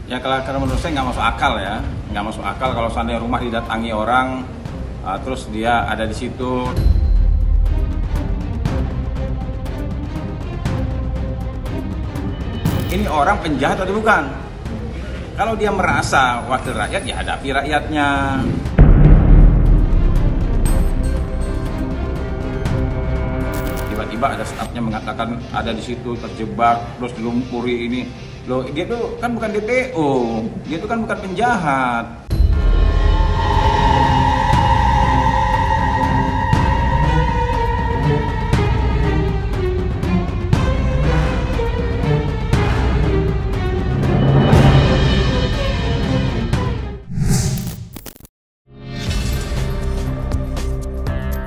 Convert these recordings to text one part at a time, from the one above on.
Ya kalau menurut saya nggak masuk akal ya, nggak masuk akal kalau seandainya rumah didatangi orang, terus dia ada di situ. Ini orang penjahat atau bukan? Kalau dia merasa wakil rakyat, ya hadapi rakyatnya. Tiba-tiba ada stafnya mengatakan ada di situ terjebak, terus dilumpuri ini. Loh, dia tuh kan bukan DPO, dia tuh kan bukan penjahat.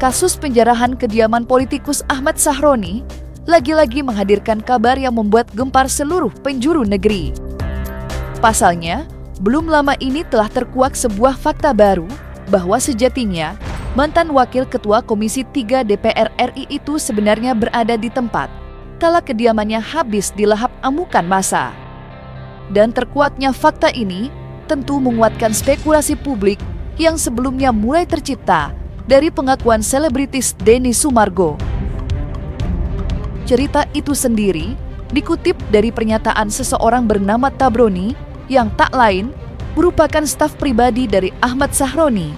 Kasus penjarahan kediaman politikus Ahmad Sahroni lagi-lagi menghadirkan kabar yang membuat gempar seluruh penjuru negeri. Pasalnya, belum lama ini telah terkuak sebuah fakta baru bahwa sejatinya mantan Wakil Ketua Komisi 3 DPR RI itu sebenarnya berada di tempat kala kediamannya habis dilahap amukan massa. Dan terkuaknya fakta ini tentu menguatkan spekulasi publik yang sebelumnya mulai tercipta dari pengakuan selebritis Denny Sumargo. Cerita itu sendiri dikutip dari pernyataan seseorang bernama Tabroni yang tak lain merupakan staf pribadi dari Ahmad Sahroni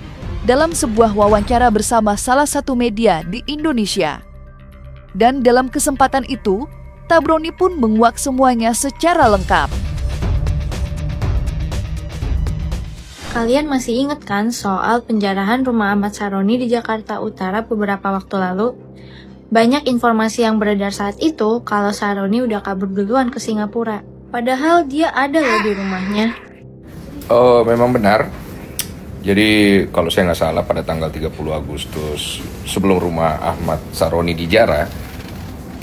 dalam sebuah wawancara bersama salah satu media di Indonesia. Dan dalam kesempatan itu, Tabroni pun menguak semuanya secara lengkap. Kalian masih ingat kan soal penjarahan rumah Ahmad Sahroni di Jakarta Utara beberapa waktu lalu? Banyak informasi yang beredar saat itu kalau Sahroni udah kabur duluan ke Singapura. Padahal dia ada loh di rumahnya. Oh, memang benar. Jadi kalau saya nggak salah pada tanggal 30 Agustus sebelum rumah Ahmad Sahroni dijarah,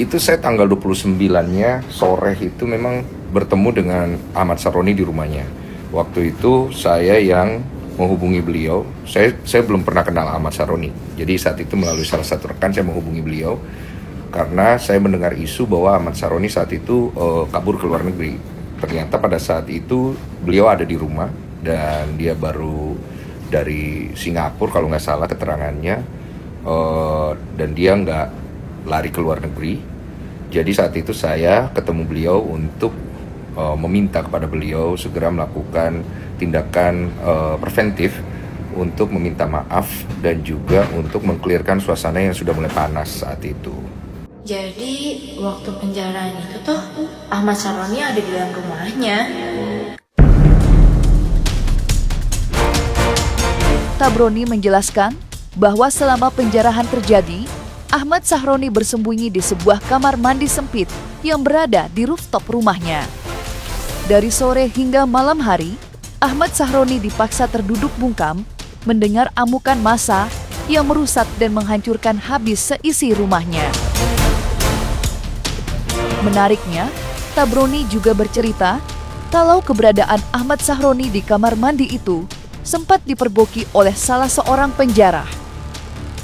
itu saya tanggal 29-nya sore itu memang bertemu dengan Ahmad Sahroni di rumahnya. Waktu itu saya yang menghubungi beliau. Saya belum pernah kenal Ahmad Sahroni. Jadi saat itu melalui salah satu rekan saya menghubungi beliau karena saya mendengar isu bahwa Ahmad Sahroni saat itu kabur ke luar negeri. Ternyata pada saat itu beliau ada di rumah dan dia baru dari Singapura kalau nggak salah keterangannya, dan dia nggak lari ke luar negeri. Jadi saat itu saya ketemu beliau untuk meminta kepada beliau segera melakukan tindakan preventif untuk meminta maaf dan juga untuk mengklirkan suasana yang sudah mulai panas saat itu. Jadi waktu penjarahan itu tuh Ahmad Sahroni ada di dalam rumahnya. Tabroni menjelaskan bahwa selama penjarahan terjadi, Ahmad Sahroni bersembunyi di sebuah kamar mandi sempit yang berada di rooftop rumahnya. Dari sore hingga malam hari, Ahmad Sahroni dipaksa terduduk bungkam mendengar amukan massa yang merusak dan menghancurkan habis seisi rumahnya. Menariknya, Tabroni juga bercerita kalau keberadaan Ahmad Sahroni di kamar mandi itu sempat diperboki oleh salah seorang penjara.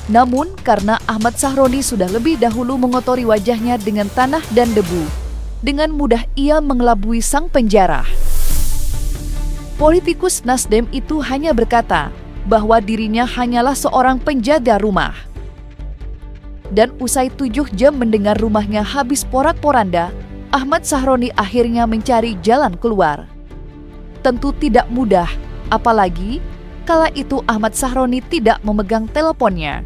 Namun karena Ahmad Sahroni sudah lebih dahulu mengotori wajahnya dengan tanah dan debu, dengan mudah ia mengelabui sang penjara. Politikus Nasdem itu hanya berkata bahwa dirinya hanyalah seorang penjaga rumah. Dan usai 7 jam mendengar rumahnya habis porak-poranda, Ahmad Sahroni akhirnya mencari jalan keluar. Tentu tidak mudah, apalagi kala itu Ahmad Sahroni tidak memegang teleponnya.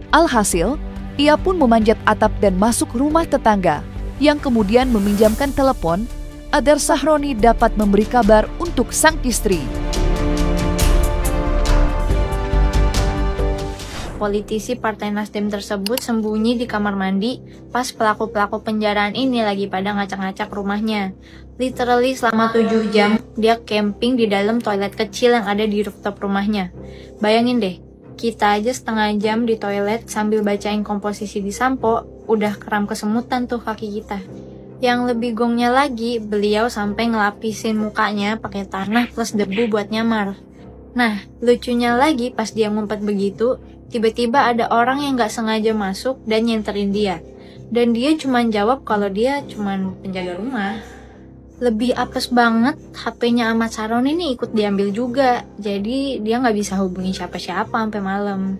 Alhasil, ia pun memanjat atap dan masuk rumah tetangga, yang kemudian meminjamkan telepon agar Sahroni dapat memberi kabar untuk sang istri. Politisi Partai Nasdem tersebut sembunyi di kamar mandi pas pelaku-pelaku penjarahan ini lagi pada ngacak-ngacak rumahnya. Literally selama 7 jam dia camping di dalam toilet kecil yang ada di rooftop rumahnya. Bayangin deh, kita aja setengah jam di toilet sambil bacain komposisi di sampo, udah kram kesemutan tuh kaki kita. Yang lebih gongnya lagi, beliau sampai ngelapisin mukanya pakai tanah plus debu buat nyamar. Nah, lucunya lagi pas dia ngumpet begitu, tiba-tiba ada orang yang gak sengaja masuk dan nyenterin dia. Dan dia cuma jawab kalau dia cuma penjaga rumah. Lebih apes banget, HP-nya Ahmad Sahroni ini ikut diambil juga. Jadi dia nggak bisa hubungi siapa-siapa sampai malam.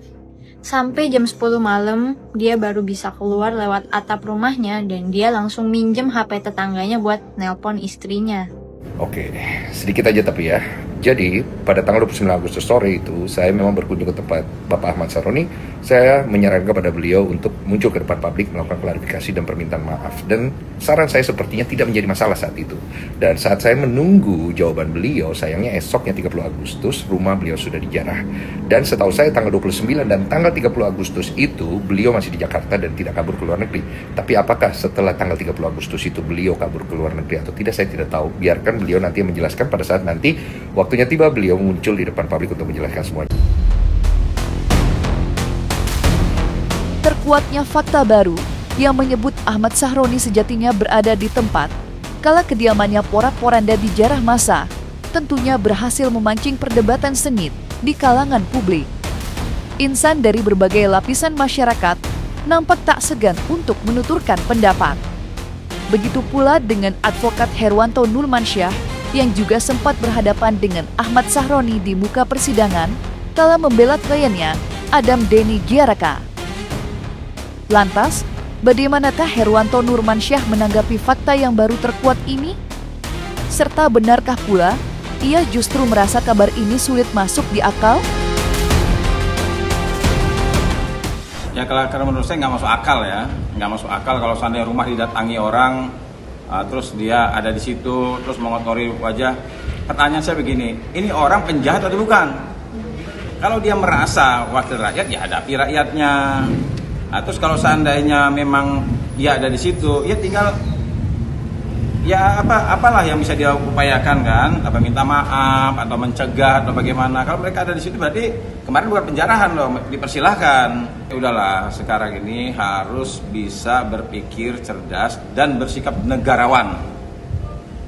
Sampai jam 10 malam, dia baru bisa keluar lewat atap rumahnya dan dia langsung minjem HP tetangganya buat nelpon istrinya. Oke, sedikit aja tapi ya. Jadi, pada tanggal 29 Agustus sore itu, saya memang berkunjung ke tempat Bapak Ahmad Sahroni. Saya menyarankan kepada beliau untuk muncul ke depan publik, melakukan klarifikasi dan permintaan maaf. Dan saran saya sepertinya tidak menjadi masalah saat itu. Dan saat saya menunggu jawaban beliau, sayangnya esoknya 30 Agustus, rumah beliau sudah dijarah. Dan setahu saya tanggal 29 dan tanggal 30 Agustus itu, beliau masih di Jakarta dan tidak kabur ke luar negeri. Tapi apakah setelah tanggal 30 Agustus itu beliau kabur ke luar negeri atau tidak, saya tidak tahu. Biarkan beliau nanti menjelaskan pada saat nanti waktunya tiba, beliau muncul di depan publik untuk menjelaskan semuanya. Terkuatnya fakta baru yang menyebut Ahmad Sahroni sejatinya berada di tempat kala kediamannya porak-poranda dijarah massa, tentunya berhasil memancing perdebatan sengit di kalangan publik. Insan dari berbagai lapisan masyarakat nampak tak segan untuk menuturkan pendapat. Begitu pula dengan advokat Herwanto Nurmansyah yang juga sempat berhadapan dengan Ahmad Sahroni di muka persidangan kala membela kliennya Adam Denny Giaraka. Lantas, bagaimanakah Herwanto Nurmansyah menanggapi fakta yang baru terkuat ini? Serta benarkah pula ia justru merasa kabar ini sulit masuk di akal? Ya kalau menurut saya nggak masuk akal ya, nggak masuk akal kalau seandainya rumah didatangi orang, terus dia ada di situ, terus mengotori wajah. Pertanyaan saya begini, ini orang penjahat atau bukan? Kalau dia merasa wakil rakyat, ya hadapi rakyatnya. Nah, terus kalau seandainya memang dia ada di situ, ya tinggal ya apalah yang bisa dia upayakan kan, apa minta maaf atau mencegah atau bagaimana. Kalau mereka ada di situ berarti kemarin bukan penjarahan loh, dipersilahkan. Ya udahlah, sekarang ini harus bisa berpikir cerdas dan bersikap negarawan.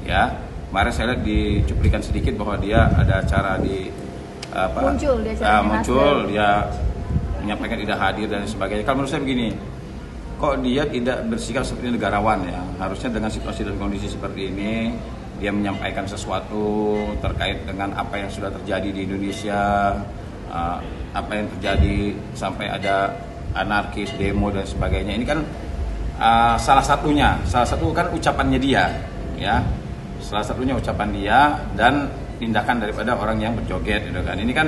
Ya, kemarin saya lihat di cuplikan sedikit bahwa dia ada acara di muncul dia menyampaikan tidak hadir dan sebagainya. Kalau menurut saya begini, kok dia tidak bersikap seperti negarawan ya? Harusnya dengan situasi dan kondisi seperti ini, dia menyampaikan sesuatu terkait dengan apa yang sudah terjadi di Indonesia, apa yang terjadi sampai ada anarkis, demo dan sebagainya. Ini kan salah satu kan ucapannya dia, ya. Salah satunya ucapan dia dan tindakan daripada orang yang berjoget, gitu kan. Ini kan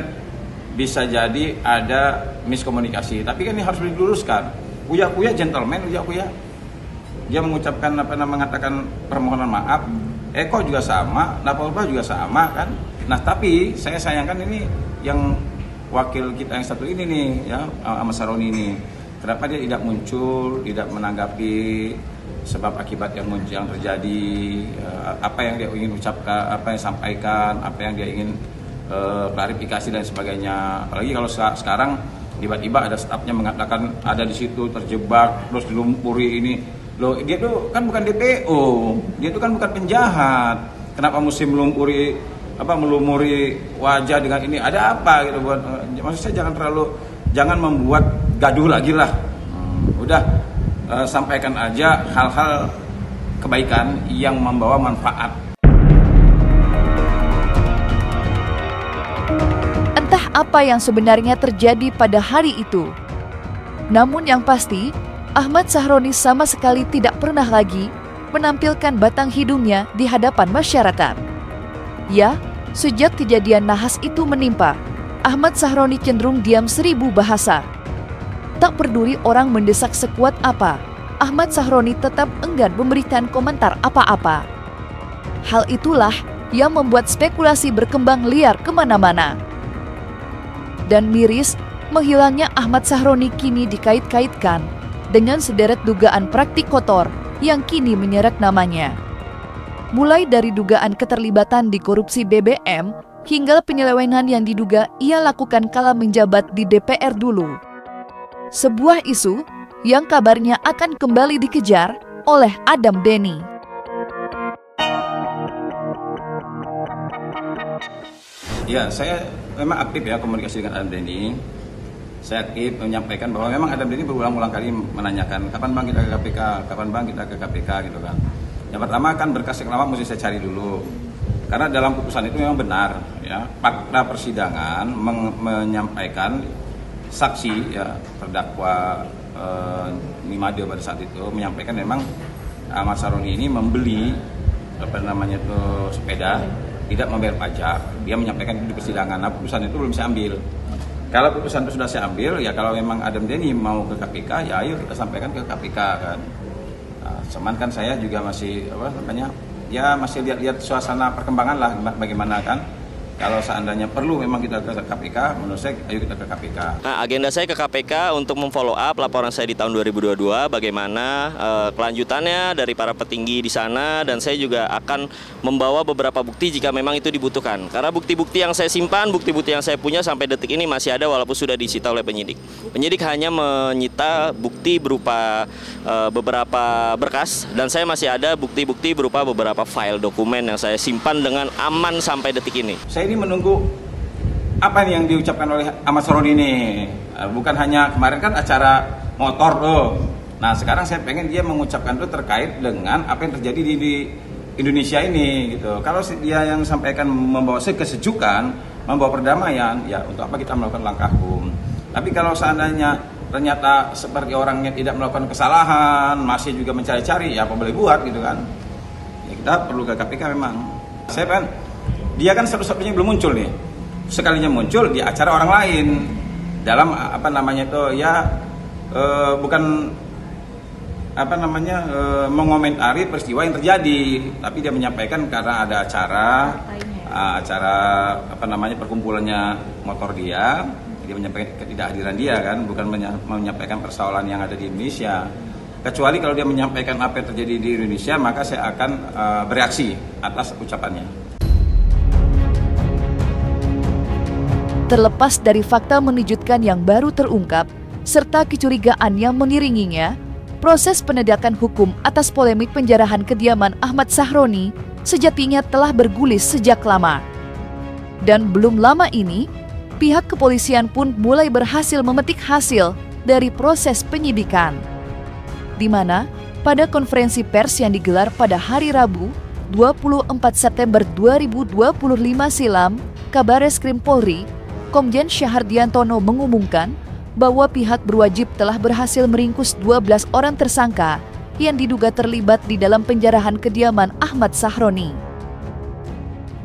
bisa jadi ada miskomunikasi, tapi kan ini harus diluruskan. Uya gentleman, Uya dia mengucapkan mengatakan permohonan maaf. Eko juga sama, Napolba juga sama kan. Nah tapi saya sayangkan ini yang wakil kita yang satu ini nih ya, Ahmad Sahroni ini, kenapa dia tidak muncul, tidak menanggapi sebab akibat yang terjadi, apa yang dia ingin ucapkan, apa yang sampaikan, apa yang dia ingin klarifikasi dan sebagainya. Apalagi kalau sekarang tiba-tiba ada stafnya mengatakan ada di situ terjebak terus dilumpuri ini. Loh, dia tuh kan bukan DPO, dia tuh kan bukan penjahat. Kenapa mesti melumuri wajah dengan ini? Ada apa gitu buat? Maksud saya jangan membuat gaduh lagi lah. Udah sampaikan aja hal-hal kebaikan yang membawa manfaat. Entah apa yang sebenarnya terjadi pada hari itu. Namun yang pasti, Ahmad Sahroni sama sekali tidak pernah lagi menampilkan batang hidungnya di hadapan masyarakat. Ya, sejak kejadian nahas itu menimpa, Ahmad Sahroni cenderung diam 1000 bahasa. Tak peduli orang mendesak sekuat apa, Ahmad Sahroni tetap enggan memberikan komentar apa-apa. Hal itulah yang membuat spekulasi berkembang liar kemana-mana. Dan miris, menghilangnya Ahmad Sahroni kini dikait-kaitkan dengan sederet dugaan praktik kotor yang kini menyeret namanya. Mulai dari dugaan keterlibatan di korupsi BBM, hingga penyelewengan yang diduga ia lakukan kala menjabat di DPR dulu. Sebuah isu yang kabarnya akan kembali dikejar oleh Adam Denny. Ya, saya memang aktif ya komunikasi dengan Adam Denny. Saya aktif menyampaikan bahwa memang Adam Denny berulang-ulang kali menanyakan kapan bang kita ke KPK, kapan bang kita ke KPK gitu kan. Yang pertama kan berkas yang lama mesti saya cari dulu. Karena dalam putusan itu memang benar, ya, fakta persidangan menyampaikan saksi, ya, terdakwa Nimade pada saat itu menyampaikan memang Ahmad Saroni ini membeli sepeda, tidak membayar pajak. Dia menyampaikan itu di persidangan. Nah, putusan itu belum saya ambil. Kalau putusan itu sudah saya ambil, ya kalau memang Adam Denny mau ke KPK, ya ayo kita sampaikan ke KPK kan. Nah, cuman kan saya juga masih ya masih lihat suasana perkembangan lah bagaimana kan. Kalau seandainya perlu memang kita ke KPK, menurut saya ayo kita ke KPK. Nah, agenda saya ke KPK untuk memfollow up laporan saya di tahun 2022, bagaimana kelanjutannya dari para petinggi di sana, dan saya juga akan membawa beberapa bukti jika memang itu dibutuhkan. Karena bukti-bukti yang saya simpan, bukti-bukti yang saya punya sampai detik ini masih ada walaupun sudah disita oleh penyidik. Penyidik hanya menyita bukti berupa beberapa berkas, dan saya masih ada bukti-bukti berupa beberapa file dokumen yang saya simpan dengan aman sampai detik ini. Saya ini menunggu apa nih yang diucapkan oleh Ahmad Saroni ini. Bukan hanya kemarin kan acara motor tuh. Nah sekarang saya pengen dia mengucapkan itu terkait dengan apa yang terjadi di Indonesia ini gitu. Kalau dia yang sampaikan membawa kesejukan, membawa perdamaian, ya untuk apa kita melakukan langkah hukum. Tapi kalau seandainya ternyata seperti orangnya tidak melakukan kesalahan, masih juga mencari-cari, ya apa boleh buat gitu kan. Ya kita perlu ke KPK memang. Saya kan dia kan satu-satunya belum muncul nih. Sekalinya muncul di acara orang lain dalam bukan mengomentari peristiwa yang terjadi, tapi dia menyampaikan karena ada acara perkumpulannya motor dia menyampaikan ketidakhadiran dia kan, bukan menyampaikan persoalan yang ada di Indonesia. Kecuali kalau dia menyampaikan apa yang terjadi di Indonesia, maka saya akan bereaksi atas ucapannya. Terlepas dari fakta mengejutkan yang baru terungkap, serta kecurigaan yang mengiringinya, proses penegakan hukum atas polemik penjarahan kediaman Ahmad Saroni sejatinya telah bergulis sejak lama. Dan belum lama ini, pihak kepolisian pun mulai berhasil memetik hasil dari proses penyidikan. Di mana, pada konferensi pers yang digelar pada hari Rabu, 24 September 2025 silam, Kabareskrim Polri, Komjen Syahardiantono mengumumkan bahwa pihak berwajib telah berhasil meringkus 12 orang tersangka yang diduga terlibat di dalam penjarahan kediaman Ahmad Saroni.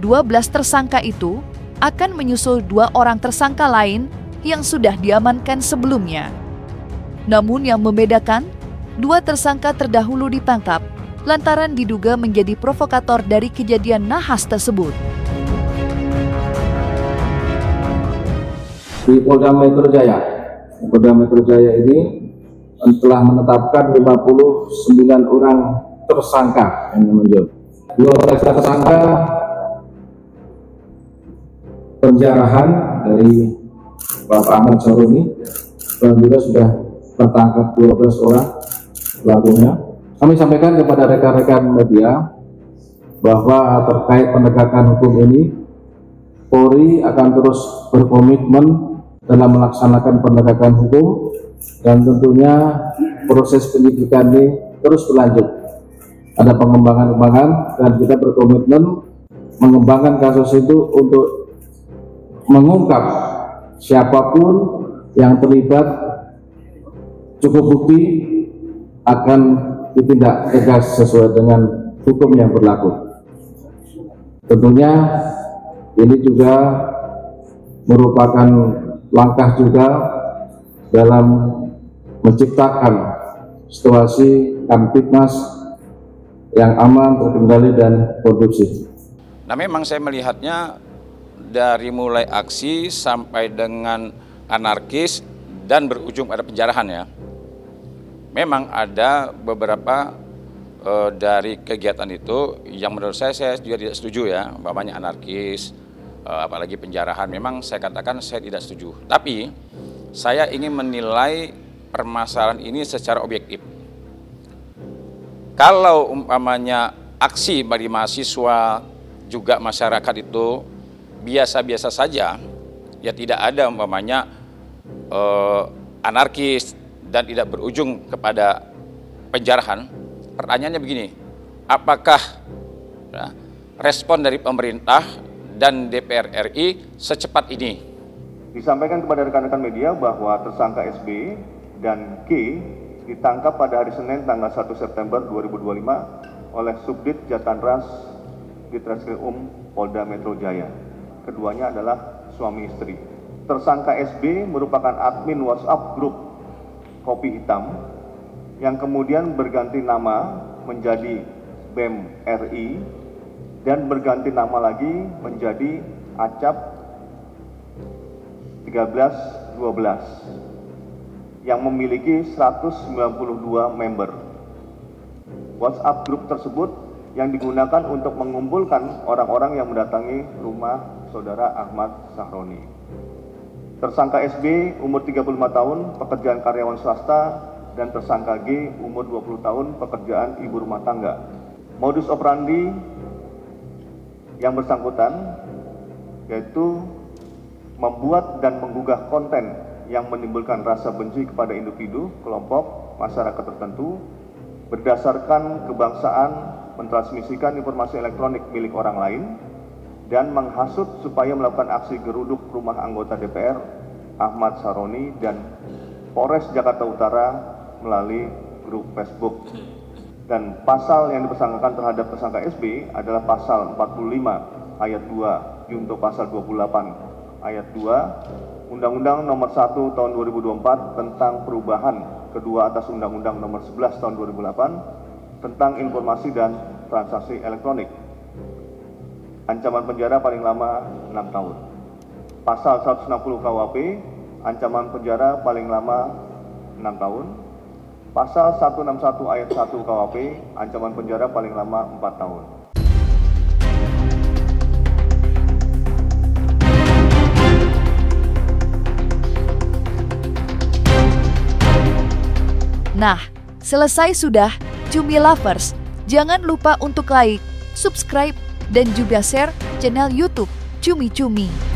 12 tersangka itu akan menyusul 2 orang tersangka lain yang sudah diamankan sebelumnya. Namun yang membedakan, 2 tersangka terdahulu ditangkap lantaran diduga menjadi provokator dari kejadian nahas tersebut. Di Polda Metro Jaya. Polda Metro Jaya ini telah menetapkan 59 orang tersangka yang muncul. 12 tersangka penjarahan dari Bapak Ahmad Saroni, dan juga sudah tertangkap 12 orang pelakunya. Kami sampaikan kepada rekan-rekan media bahwa terkait penegakan hukum ini, Polri akan terus berkomitmen dalam melaksanakan penegakan hukum, dan tentunya proses penyidikan ini terus berlanjut. Ada pengembangan-pengembangan dan kita berkomitmen mengembangkan kasus itu untuk mengungkap siapapun yang terlibat, cukup bukti akan ditindak tegas sesuai dengan hukum yang berlaku. Tentunya ini juga merupakan langkah juga dalam menciptakan situasi Kamtipmas yang aman, terkendali, dan kondusif. Nah memang saya melihatnya dari mulai aksi sampai dengan anarkis dan berujung pada penjarahan ya. Memang ada beberapa dari kegiatan itu yang menurut saya juga tidak setuju ya, umpamanya anarkis, apalagi penjarahan. Memang saya katakan saya tidak setuju. Tapi saya ingin menilai permasalahan ini secara objektif. Kalau umpamanya aksi bagi mahasiswa juga masyarakat itu biasa-biasa saja, ya tidak ada umpamanya anarkis dan tidak berujung kepada penjarahan. Pertanyaannya begini, apakah respon dari pemerintah dan DPR RI secepat ini? Disampaikan kepada rekan-rekan media bahwa tersangka SB dan G ditangkap pada hari Senin tanggal 1 September 2025 oleh Subdit Jatanras Ditreskrim Polda Metro Jaya. Keduanya adalah suami istri. Tersangka SB merupakan admin WhatsApp grup Kopi Hitam yang kemudian berganti nama menjadi BEM RI dan berganti nama lagi menjadi Acap 1312 yang memiliki 192 member. WhatsApp grup tersebut yang digunakan untuk mengumpulkan orang-orang yang mendatangi rumah saudara Ahmad Sahroni. Tersangka SB umur 35 tahun, pekerjaan karyawan swasta, dan tersangka G umur 20 tahun, pekerjaan ibu rumah tangga. Modus operandi yang bersangkutan yaitu membuat dan menggugah konten yang menimbulkan rasa benci kepada individu, kelompok, masyarakat tertentu berdasarkan kebangsaan, mentransmisikan informasi elektronik milik orang lain, dan menghasut supaya melakukan aksi geruduk rumah anggota DPR Ahmad Sahroni dan Polres Jakarta Utara melalui grup Facebook. Dan pasal yang dipersangkakan terhadap tersangka SB adalah pasal 45 ayat 2 junto pasal 28 ayat 2 Undang-Undang Nomor 1 Tahun 2024 tentang perubahan kedua atas Undang-Undang Nomor 11 Tahun 2008 tentang informasi dan transaksi elektronik. Ancaman penjara paling lama 6 tahun. Pasal 160 KUHP, ancaman penjara paling lama 6 tahun. Pasal 161 ayat 1 KUHP, ancaman penjara paling lama 4 tahun. Nah, selesai sudah Cumi Lovers. Jangan lupa untuk like, subscribe, dan juga share channel YouTube Cumi Cumi.